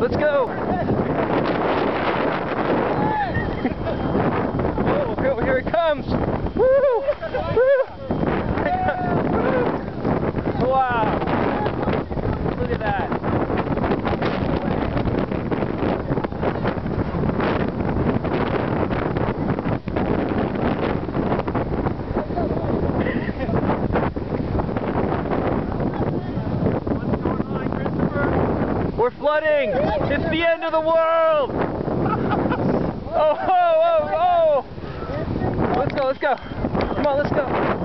Let's go. Oh, here it comes. Woo! Woo! Wow. Look at that. We're flooding! It's the end of the world! Oh, oh, oh, oh! Let's go, let's go! Come on, let's go!